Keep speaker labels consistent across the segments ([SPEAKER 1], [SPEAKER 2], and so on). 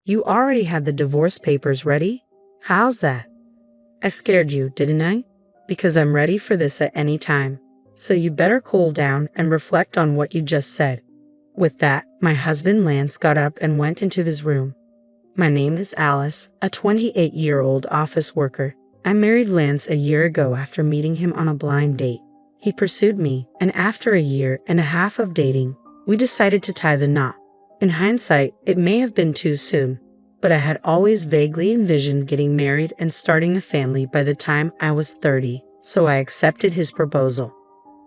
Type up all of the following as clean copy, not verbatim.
[SPEAKER 1] You already had the divorce papers ready? How's that? I scared you, didn't I? Because I'm ready for this at any time. So you better cool down and reflect on what you just said. With that, my husband Lance got up and went into his room. My name is Alice, a 28-year-old office worker. I married Lance a year ago after meeting him on a blind date. He pursued me, and after a year and a half of dating, we decided to tie the knot. In hindsight, it may have been too soon, but I had always vaguely envisioned getting married and starting a family by the time I was 30, so I accepted his proposal.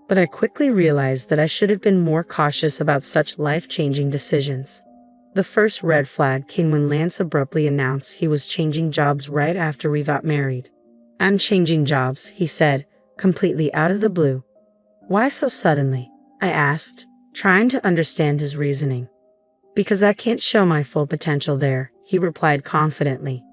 [SPEAKER 1] But I quickly realized that I should have been more cautious about such life-changing decisions. The first red flag came when Lance abruptly announced he was changing jobs right after we got married. "I'm changing jobs," he said, completely out of the blue. "Why so suddenly?" I asked, trying to understand his reasoning. "Because I can't show my full potential there," he replied confidently.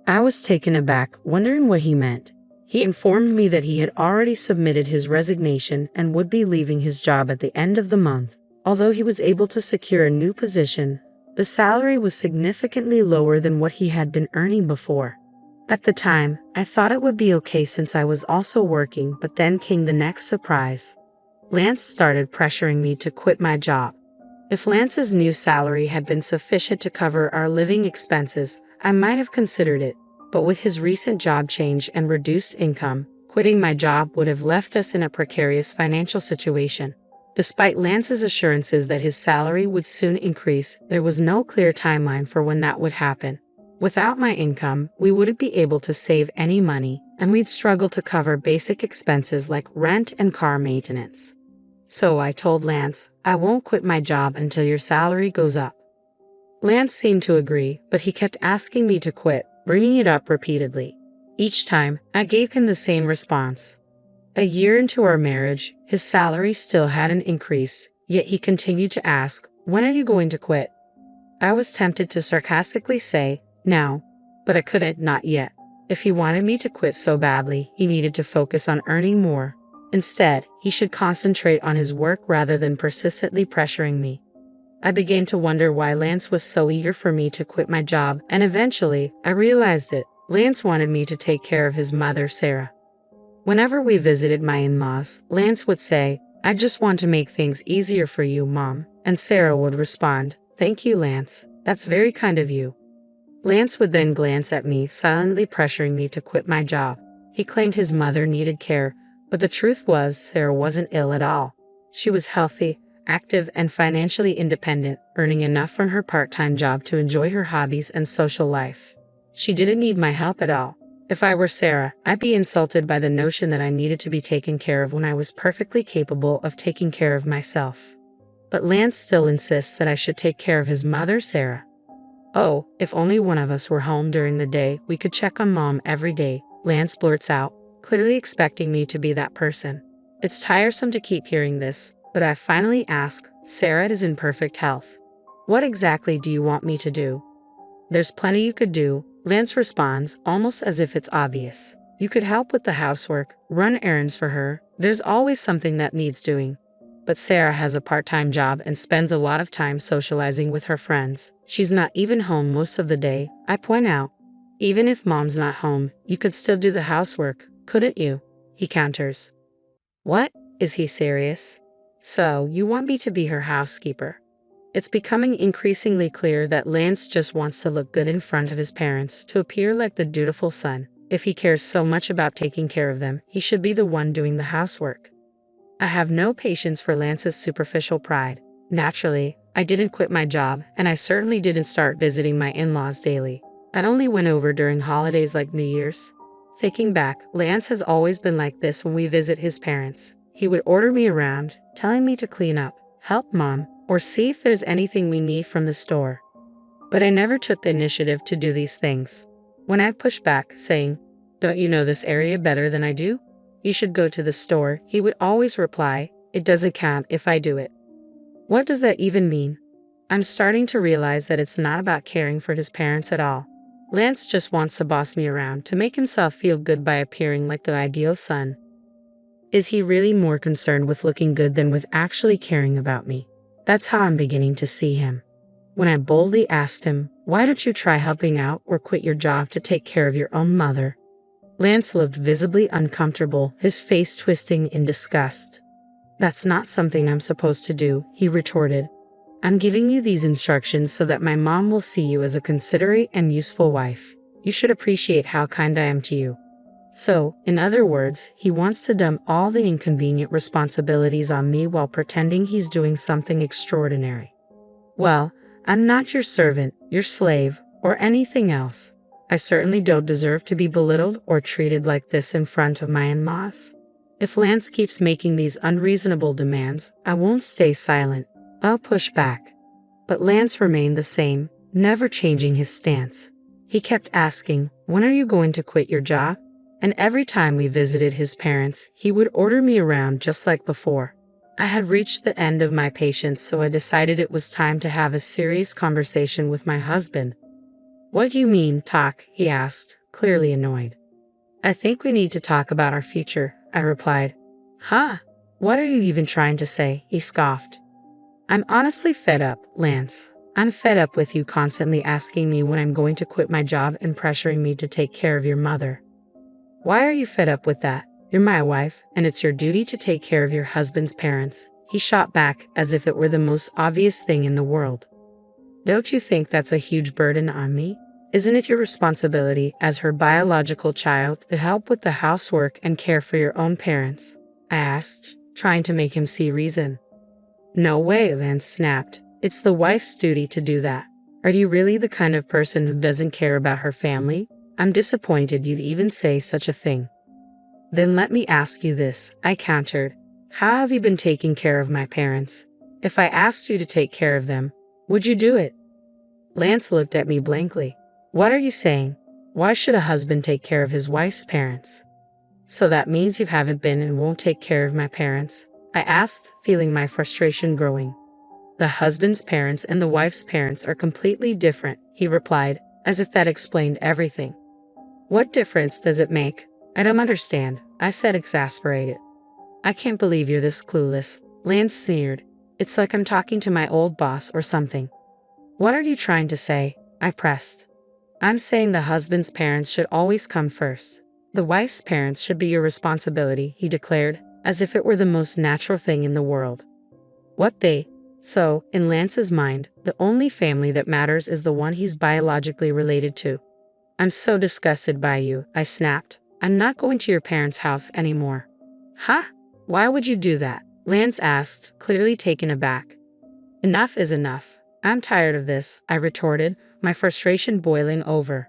[SPEAKER 1] I was taken aback, wondering what he meant. He informed me that he had already submitted his resignation and would be leaving his job at the end of the month. Although he was able to secure a new position, the salary was significantly lower than what he had been earning before. At the time, I thought it would be okay since I was also working, but then came the next surprise. Lance started pressuring me to quit my job. If Lance's new salary had been sufficient to cover our living expenses, I might have considered it, but with his recent job change and reduced income, quitting my job would have left us in a precarious financial situation. Despite Lance's assurances that his salary would soon increase, there was no clear timeline for when that would happen. Without my income, we wouldn't be able to save any money, and we'd struggle to cover basic expenses like rent and car maintenance. So I told Lance, "I won't quit my job until your salary goes up." Lance seemed to agree, but he kept asking me to quit, bringing it up repeatedly. Each time, I gave him the same response. A year into our marriage, his salary still hadn't increased, yet he continued to ask, "When are you going to quit?" I was tempted to sarcastically say, "Now," but I couldn't, not yet. If he wanted me to quit so badly, he needed to focus on earning more. Instead, he should concentrate on his work rather than persistently pressuring me. I began to wonder why Lance was so eager for me to quit my job, and eventually, I realized it. Lance wanted me to take care of his mother, Sarah. Whenever we visited my in-laws, Lance would say, "I just want to make things easier for you, Mom," and Sarah would respond, "Thank you, Lance. That's very kind of you." Lance would then glance at me, silently pressuring me to quit my job. He claimed his mother needed care, but the truth was Sarah wasn't ill at all. She was healthy, active, and financially independent, earning enough from her part-time job to enjoy her hobbies and social life. She didn't need my help at all. If I were Sarah, I'd be insulted by the notion that I needed to be taken care of when I was perfectly capable of taking care of myself. But Lance still insists that I should take care of his mother, Sarah. "Oh, if only one of us were home during the day, we could check on Mom every day," Lance blurts out, clearly expecting me to be that person. It's tiresome to keep hearing this, but I finally ask, "Sarah is in perfect health. What exactly do you want me to do?" "There's plenty you could do," Lance responds, almost as if it's obvious. "You could help with the housework, run errands for her. There's always something that needs doing." But Sarah has a part-time job and spends a lot of time socializing with her friends. She's not even home most of the day, I point out. "Even if Mom's not home, you could still do the housework, couldn't you?" he counters. What? Is he serious? "So, you want me to be her housekeeper?" It's becoming increasingly clear that Lance just wants to look good in front of his parents, to appear like the dutiful son. If he cares so much about taking care of them, he should be the one doing the housework. I have no patience for Lance's superficial pride. Naturally, I didn't quit my job, and I certainly didn't start visiting my in-laws daily. I only went over during holidays like New Year's. Thinking back, Lance has always been like this when we visit his parents. He would order me around, telling me to clean up, help Mom, or see if there's anything we need from the store. But I never took the initiative to do these things. When I'd push back, saying, "Don't you know this area better than I do? You should go to the store," he would always reply, "It doesn't count if I do it." What does that even mean? I'm starting to realize that it's not about caring for his parents at all. Lance just wants to boss me around to make himself feel good by appearing like the ideal son. Is he really more concerned with looking good than with actually caring about me? That's how I'm beginning to see him. when I boldly asked him, "Why don't you try helping out or quit your job to take care of your own mother?" Lance looked visibly uncomfortable, his face twisting in disgust. "That's not something I'm supposed to do," he retorted. "I'm giving you these instructions so that my mom will see you as a considerate and useful wife. You should appreciate how kind I am to you." So, in other words, he wants to dump all the inconvenient responsibilities on me while pretending he's doing something extraordinary. Well, I'm not your servant, your slave, or anything else. I certainly don't deserve to be belittled or treated like this in front of my in-laws. If Lance keeps making these unreasonable demands, I won't stay silent. I'll push back. But Lance remained the same, never changing his stance. He kept asking, "When are you going to quit your job?" And every time we visited his parents, he would order me around just like before. I had reached the end of my patience, so I decided it was time to have a serious conversation with my husband. "What do you mean, talk?" he asked, clearly annoyed. "I think we need to talk about our future," I replied. "Huh? What are you even trying to say?" he scoffed. "I'm honestly fed up, Lance. I'm fed up with you constantly asking me when I'm going to quit my job and pressuring me to take care of your mother." "Why are you fed up with that? You're my wife, and it's your duty to take care of your husband's parents," he shot back as if it were the most obvious thing in the world. "Don't you think that's a huge burden on me? Isn't it your responsibility as her biological child to help with the housework and care for your own parents?" I asked, trying to make him see reason. "No way," Lance snapped. "It's the wife's duty to do that. Are you really the kind of person who doesn't care about her family? I'm disappointed you'd even say such a thing." "Then let me ask you this," I countered. "How have you been taking care of my parents? If I asked you to take care of them, would you do it?" Lance looked at me blankly. "What are you saying? Why should a husband take care of his wife's parents?" "So that means you haven't been and won't take care of my parents?" I asked, feeling my frustration growing. "The husband's parents and the wife's parents are completely different," he replied, as if that explained everything. "What difference does it make? I don't understand," I said, exasperated. "I can't believe you're this clueless," Lance sneered. "It's like I'm talking to my old boss or something." "What are you trying to say?" I pressed. "I'm saying the husband's parents should always come first. The wife's parents should be your responsibility," he declared, as if it were the most natural thing in the world. "What they?" So, in Lance's mind, the only family that matters is the one he's biologically related to. "I'm so disgusted by you," I snapped. "I'm not going to your parents' house anymore." "Huh? Why would you do that?" Lance asked, clearly taken aback. "Enough is enough. I'm tired of this," I retorted, my frustration boiling over.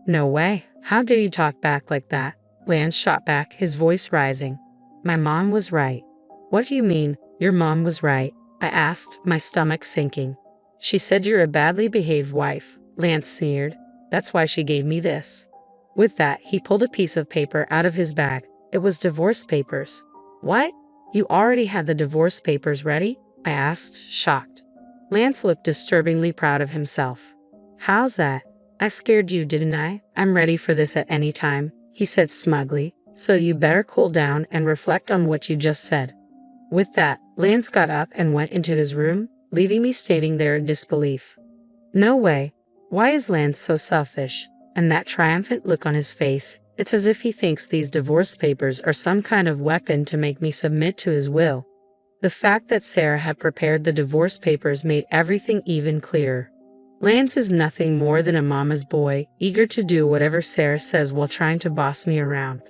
[SPEAKER 1] "No way. How dare you talk back like that?" Lance shot back, his voice rising. "My mom was right." "What do you mean, your mom was right?" I asked, my stomach sinking. "She said you're a badly behaved wife," Lance sneered. "That's why she gave me this." With that, he pulled a piece of paper out of his bag. It was divorce papers. "What? You already had the divorce papers ready?" I asked, shocked. Lance looked disturbingly proud of himself. "How's that? I scared you, didn't I? I'm ready for this at any time," he said smugly. "So you better cool down and reflect on what you just said." With that, Lance got up and went into his room, leaving me standing there in disbelief. No way. Why is Lance so selfish? And that triumphant look on his face, it's as if he thinks these divorce papers are some kind of weapon to make me submit to his will. The fact that Sarah had prepared the divorce papers made everything even clearer. Lance is nothing more than a mama's boy, eager to do whatever Sarah says while trying to boss me around.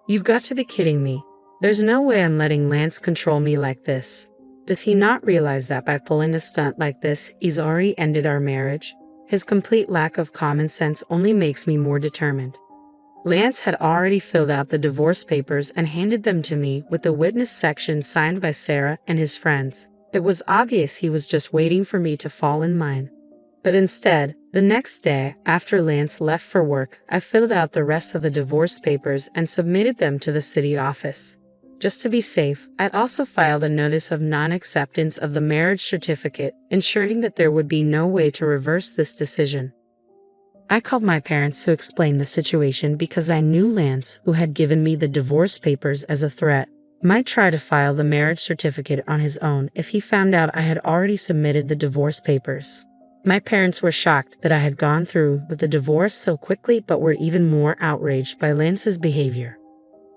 [SPEAKER 1] You've got to be kidding me. There's no way I'm letting Lance control me like this. Does he not realize that by pulling a stunt like this, he's already ended our marriage? His complete lack of common sense only makes me more determined. Lance had already filled out the divorce papers and handed them to me with the witness section signed by Sarah and his friends. It was obvious he was just waiting for me to fall in line. But instead, the next day, after Lance left for work, I filled out the rest of the divorce papers and submitted them to the city office. Just to be safe, I'd also filed a notice of non-acceptance of the marriage certificate, ensuring that there would be no way to reverse this decision. I called my parents to explain the situation because I knew Lance, who had given me the divorce papers as a threat, might try to file the marriage certificate on his own if he found out I had already submitted the divorce papers. My parents were shocked that I had gone through with the divorce so quickly, but were even more outraged by Lance's behavior.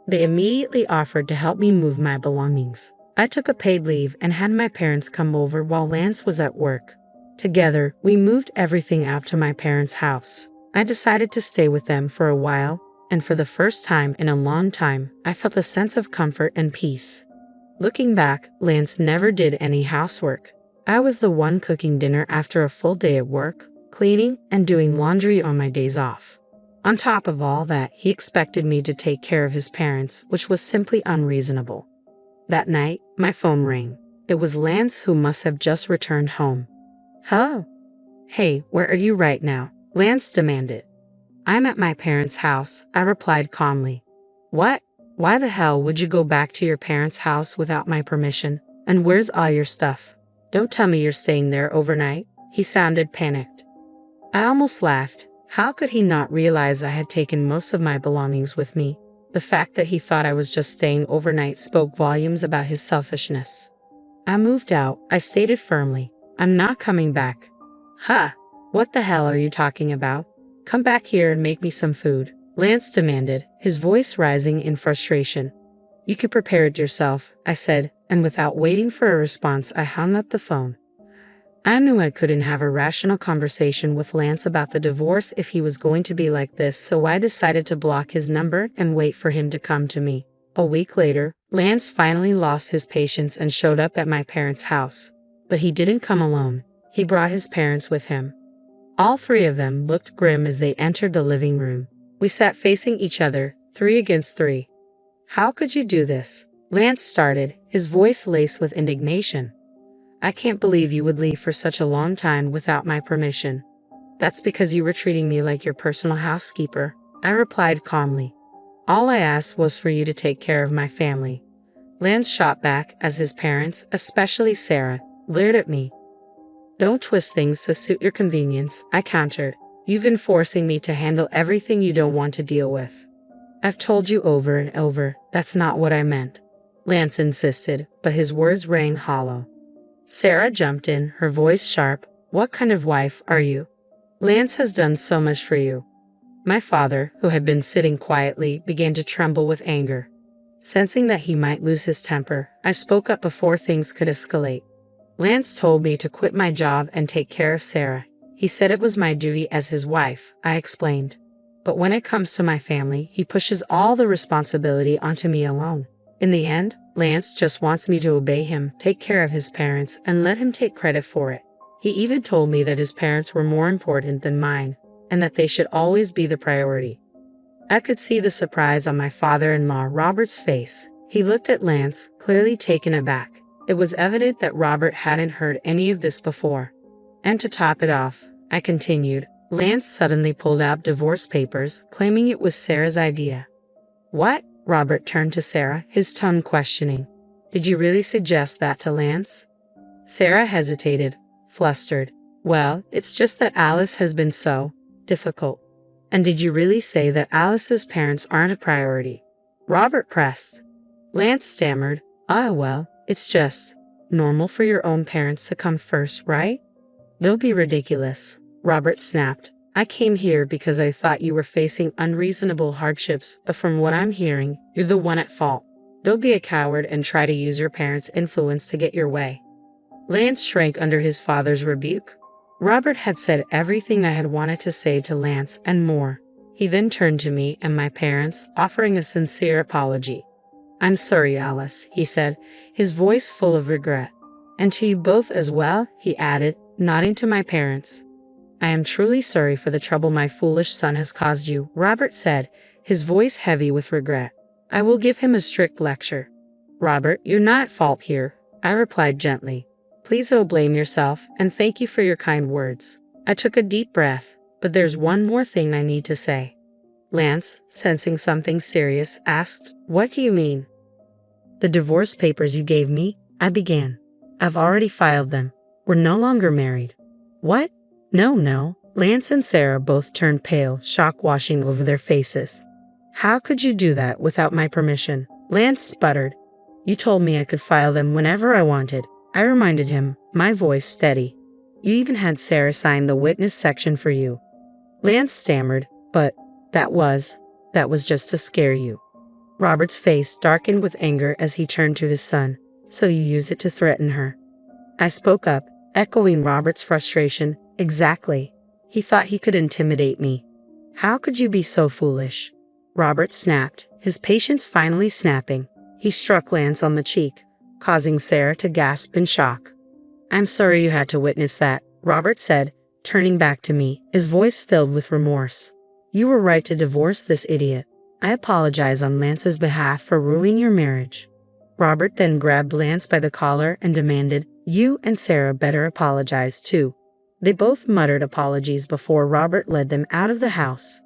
[SPEAKER 1] They immediately offered to help me move my belongings. I took a paid leave and had my parents come over while Lance was at work. Together, we moved everything out to my parents' house. I decided to stay with them for a while, and for the first time in a long time, I felt a sense of comfort and peace. Looking back, Lance never did any housework. I was the one cooking dinner after a full day at work, cleaning, and doing laundry on my days off. On top of all that, he expected me to take care of his parents, which was simply unreasonable. That night, my phone rang. It was Lance, who must have just returned home. "Hello?" "Hey, where are you right now?" Lance demanded. "I'm at my parents' house," I replied calmly. "What? Why the hell would you go back to your parents' house without my permission? And where's all your stuff? Don't tell me you're staying there overnight." He sounded panicked. I almost laughed. How could he not realize I had taken most of my belongings with me? The fact that he thought I was just staying overnight spoke volumes about his selfishness. I moved out, I stated firmly. "I'm not coming back." "Huh? What the hell are you talking about? Come back here and make me some food," Lance demanded, his voice rising in frustration. "You can prepare it yourself," I said, and without waiting for a response, I hung up the phone. I knew I couldn't have a rational conversation with Lance about the divorce if he was going to be like this, so I decided to block his number and wait for him to come to me. A week later, Lance finally lost his patience and showed up at my parents' house. But he didn't come alone. He brought his parents with him. All three of them looked grim as they entered the living room. We sat facing each other, 3 against 3. "How could you do this?" Lance started, his voice laced with indignation. "I can't believe you would leave for such a long time without my permission." "That's because you were treating me like your personal housekeeper," I replied calmly. "All I asked was for you to take care of my family." Lance shot back as his parents, especially Sarah, leered at me. "Don't twist things to suit your convenience," I countered. "You've been forcing me to handle everything you don't want to deal with." "I've told you over and over, that's not what I meant," Lance insisted, but his words rang hollow. Sarah jumped in, her voice sharp. "What kind of wife are you? Lance has done so much for you." My father, who had been sitting quietly, began to tremble with anger. Sensing that he might lose his temper, I spoke up before things could escalate. "Lance told me to quit my job and take care of Sarah. He said it was my duty as his wife," I explained. "But when it comes to my family, he pushes all the responsibility onto me alone. In the end, Lance just wants me to obey him, take care of his parents, and let him take credit for it. He even told me that his parents were more important than mine, and that they should always be the priority." I could see the surprise on my father-in-law Robert's face. He looked at Lance, clearly taken aback. It was evident that Robert hadn't heard any of this before. "And to top it off," I continued, "Lance suddenly pulled out divorce papers, claiming it was Sarah's idea." "What?" Robert turned to Sarah, his tone questioning. "Did you really suggest that to Lance?" Sarah hesitated, flustered. "Well, it's just that Alice has been so difficult." "And did you really say that Alice's parents aren't a priority?" Robert pressed. Lance stammered, Well, it's just normal for your own parents to come first, right?" "Don't be ridiculous," Robert snapped. "I came here because I thought you were facing unreasonable hardships, but from what I'm hearing, you're the one at fault. Don't be a coward and try to use your parents' influence to get your way." Lance shrank under his father's rebuke. Robert had said everything I had wanted to say to Lance and more. He then turned to me and my parents, offering a sincere apology. "I'm sorry, Alice," he said, his voice full of regret. "And to you both as well," he added, nodding to my parents. "I am truly sorry for the trouble my foolish son has caused you," Robert said, his voice heavy with regret. "I will give him a strict lecture." "Robert, you're not at fault here," I replied gently. "Please don't blame yourself, and thank you for your kind words." I took a deep breath. "But there's one more thing I need to say." Lance, sensing something serious, asked, "What do you mean?" "The divorce papers you gave me," I began. "I've already filed them. We're no longer married." "What? No. Lance and Sarah both turned pale, shock washing over their faces. "How could you do that without my permission?" Lance sputtered. "You told me I could file them whenever I wanted," I reminded him, my voice steady. You even had Sarah sign the witness section for you. Lance stammered, but that was just to scare you. Robert's face darkened with anger as he turned to his son. So you use it to threaten her? I spoke up, echoing Robert's frustration. Exactly. He thought he could intimidate me. How could you be so foolish? Robert snapped, his patience finally snapping. He struck Lance on the cheek, causing Sarah to gasp in shock. I'm sorry you had to witness that, Robert said, turning back to me, his voice filled with remorse. You were right to divorce this idiot. I apologize on Lance's behalf for ruining your marriage. Robert then grabbed Lance by the collar and demanded, You and Sarah better apologize too. They both muttered apologies before Robert led them out of the house.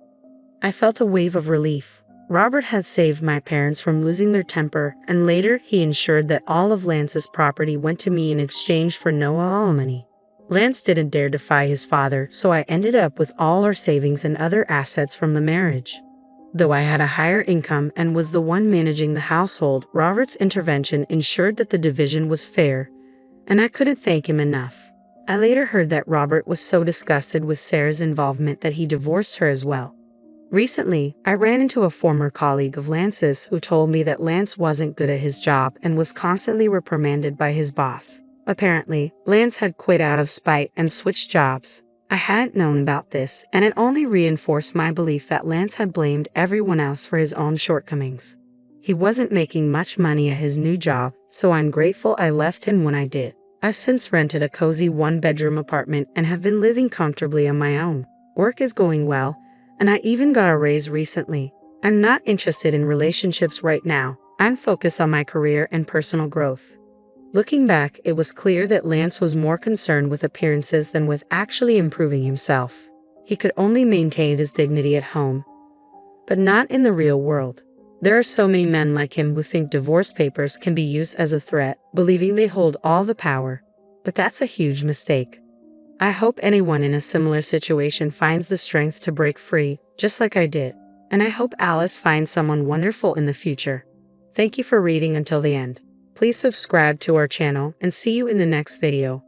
[SPEAKER 1] I felt a wave of relief. Robert had saved my parents from losing their temper, and later he ensured that all of Lance's property went to me in exchange for no alimony. Lance didn't dare defy his father, so I ended up with all our savings and other assets from the marriage. Though I had a higher income and was the one managing the household, Robert's intervention ensured that the division was fair, and I couldn't thank him enough. I later heard that Robert was so disgusted with Sarah's involvement that he divorced her as well. Recently, I ran into a former colleague of Lance's who told me that Lance wasn't good at his job and was constantly reprimanded by his boss. Apparently, Lance had quit out of spite and switched jobs. I hadn't known about this, and it only reinforced my belief that Lance had blamed everyone else for his own shortcomings. He wasn't making much money at his new job, so I'm grateful I left him when I did. I've since rented a cozy one-bedroom apartment and have been living comfortably on my own. Work is going well, and I even got a raise recently. I'm not interested in relationships right now. I'm focused on my career and personal growth. Looking back, it was clear that Lance was more concerned with appearances than with actually improving himself. He could only maintain his dignity at home, but not in the real world. There are so many men like him who think divorce papers can be used as a threat, believing they hold all the power. But that's a huge mistake. I hope anyone in a similar situation finds the strength to break free, just like I did. And I hope Alice finds someone wonderful in the future. Thank you for reading until the end. Please subscribe to our channel and see you in the next video.